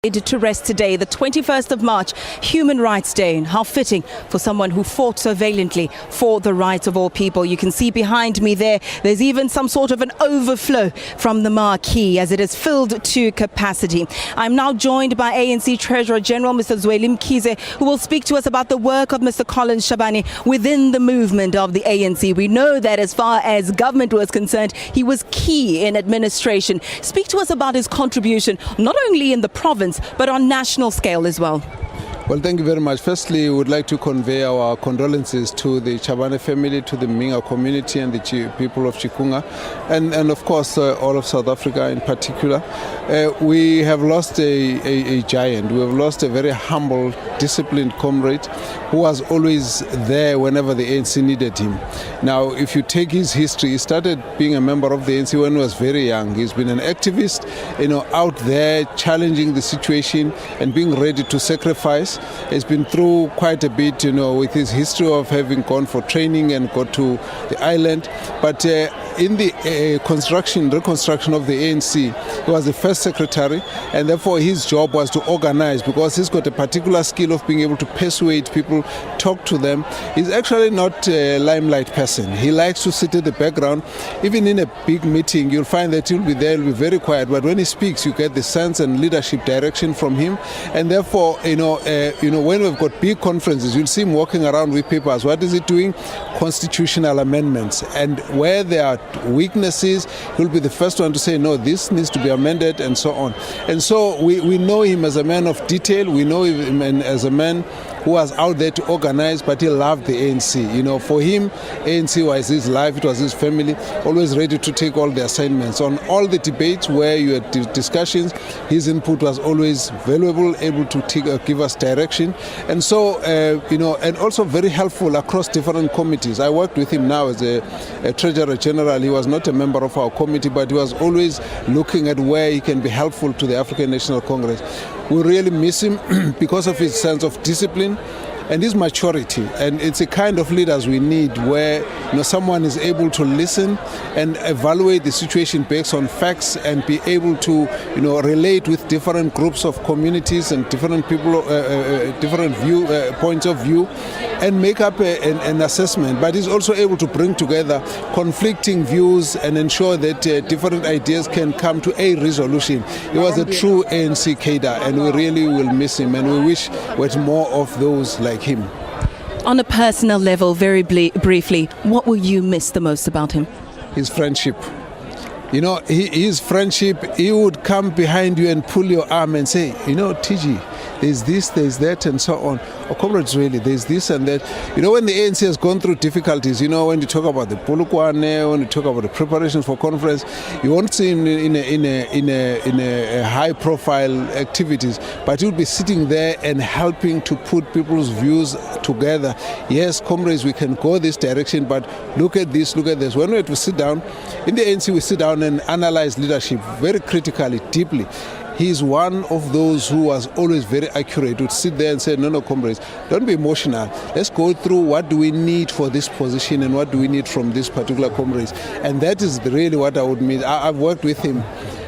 To rest today, the 21st of March, Human Rights Day, and how fitting for someone who fought so valiantly for the rights of all people. You can see behind me there's even some sort of an overflow from the marquee as it is filled to capacity. I'm now joined by ANC Treasurer General Mr. Zweli Mkhize, who will speak to us about the work of Mr. Collins Shabane within the movement of the ANC. We know that as far as government was concerned, he was key in administration. Speak to us about his contribution, not only in the province, but on national scale as well. Well, thank you very much. Firstly, we would like to convey our condolences to the Shabane family, to the Minga community and the people of Chikunga, and of course all of South Africa in particular. We have lost a giant. We have lost a very humble, disciplined comrade who was always there whenever the ANC needed him. Now, if you take his history, he started being a member of the ANC when he was very young. He's been an activist, out there challenging the situation and being ready to sacrifice. He's been through quite a bit, with his history of having gone for training and got to the island. But in the reconstruction of the ANC, he was the first secretary, and therefore his job was to organize, because he's got a particular skill of being able to persuade people, talk to them. He's actually not a limelight person. He likes to sit in the background. Even in a big meeting, you'll find that he'll be there, he'll be very quiet, but when he speaks, you get the sense and leadership direction from him. And therefore, when we've got big conferences, you'll see him walking around with papers. What is he doing? Constitutional amendments. And where there are weaknesses, he'll be the first one to say, no, this needs to be amended, and so on. And so we know him as a man of detail. We know him as a man who was out there to organize, but he loved the ANC. For him, ANC was his life, it was his family, always ready to take all the assignments. On all the debates where you had discussions, his input was always valuable, able to give us direction. And so, and also very helpful across different committees. I worked with him now as a Treasurer General. He was not a member of our committee, but he was always looking at where he can be helpful to the African National Congress. We really miss him because of his sense of discipline and his maturity. And it's a kind of leaders we need, where someone is able to listen and evaluate the situation based on facts and be able to relate with different groups of communities and different people, different points of view, and make up an assessment. But he's also able to bring together conflicting views and ensure that different ideas can come to a resolution. He was a true ANC cadre, and we really will miss him, and we wish we had more of those like him. On a personal level, very briefly, what will you miss the most about him? His friendship. His friendship, he would come behind you and pull your arm and say, TG, there's this, there's that, and so on. Or Comrade Zweli, there's this and that. When the ANC has gone through difficulties, when you talk about the Polokwane, when you talk about the preparations for conference, you won't see him in a high-profile activities, but you'll be sitting there and helping to put people's views together. Yes, comrades, we can go this direction, but look at this, look at this. When we have to sit down, in the ANC, we sit down and analyze leadership very critically, deeply. He's one of those who was always very accurate, would sit there and say, no, comrades, don't be emotional. Let's go through what do we need for this position and what do we need from this particular comrades. And that is really what I would mean. I've worked with him.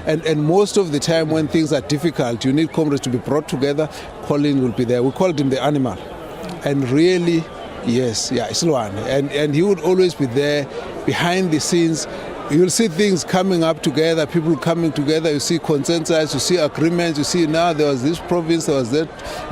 And most of the time when things are difficult, you need comrades to be brought together. Colin will be there. We called him the animal. And really, yes, Silwan. And he would always be there behind the scenes. You'll see things coming up together, people coming together, you see consensus, you see agreements, you see now there was this province, there was that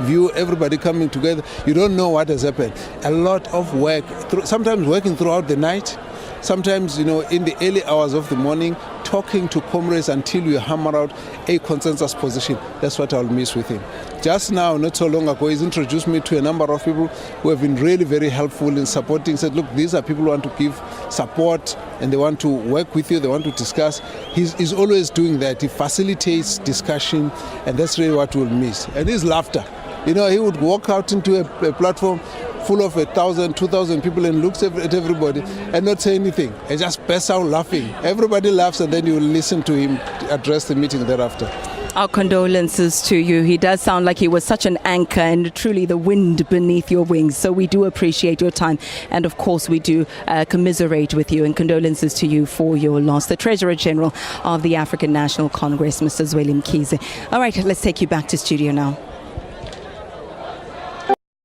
view, everybody coming together. You don't know what has happened. A lot of work, sometimes working throughout the night, sometimes, in the early hours of the morning, talking to comrades until you hammer out a consensus position. That's what I'll miss with him. Just now, not so long ago, he's introduced me to a number of people who have been really very helpful in supporting, said, look, these are people who want to give support and they want to work with you, they want to discuss. He's always doing that. He facilitates discussion, and that's really what we'll miss. And his laughter. He would walk out into a platform full of 1,000, 2,000 people and looks at everybody and not say anything and just burst out laughing. Everybody laughs, and then you listen to him address the meeting thereafter. Our condolences to you. He does sound like he was such an anchor and truly the wind beneath your wings. So we do appreciate your time. And of course, we do commiserate with you, and condolences to you for your loss. The Treasurer General of the African National Congress, Mr. Zweli Mkhize. All right, let's take you back to studio now.